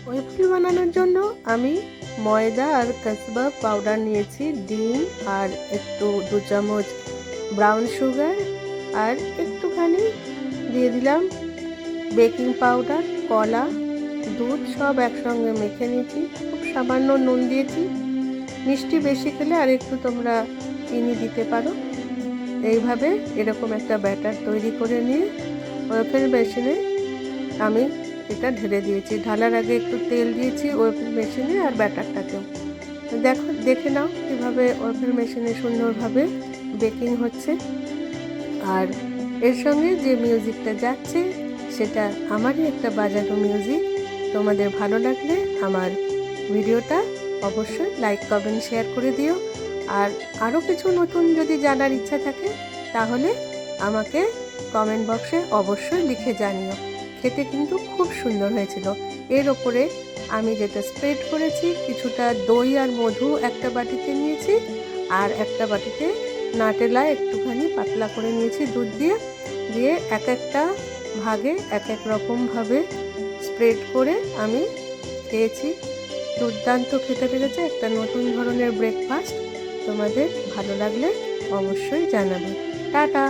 ওয়েফল বানানোর জন্য আমি ময়দা আর কাসবা পাউডার নিয়েছি, ডিম আর একটু 2 চামচ ব্রাউন সুগার আর একটুখানি দিয়ে দিলাম বেকিং পাউডার, কলা, দুধ সব একসঙ্গে মেখে নিয়েছি। খুব সামান্য নুন দিয়েছি, মিষ্টি বেশি খেলে আর একটু তোমরা চিনি দিতে পারো। এইভাবে এরকম একটা ব্যাটার তৈরি করে নিয়ে ওয়েফল মেশিনে আমি এটা ঢেলে দিয়েছি। ঢালার আগে একটু তেল দিয়েছি ওয়েফল মেশিনে আর ব্যাটারটাতেও। দেখে নাও কীভাবে ওয়েফল মেশিনে সুন্দরভাবে বেকিং হচ্ছে। আর এর সঙ্গে যে মিউজিকটা যাচ্ছে সেটা আমারই একটা বাজানো মিউজিক। তোমাদের ভালো লাগলে আমার ভিডিওটা অবশ্যই লাইক কমেন্ট শেয়ার করে দিও। আর আরও কিছু নতুন যদি জানার ইচ্ছা থাকে তাহলে আমাকে কমেন্ট বক্সে অবশ্যই লিখে জানিও। খেতে কিন্তু খুব সুন্দর হয়েছিল। এর ওপরে আমি যেটা স্প্রেড করেছি, কিছুটা দই আর মধু একটা বাটিতে নিয়েছি আর একটা বাটিতে নাটেলা একটুখানি পাতলা করে নিয়েছি দুধ দিয়ে দিয়ে এক একটা ভাগে এক এক রকমভাবে স্প্রেড করে আমি খেয়েছি। দুর্দান্ত খেতে পেরেছে, একটা নতুন ধরনের ব্রেকফাস্ট। তোমাদের ভালো লাগলে অবশ্যই জানাবে। টাটা।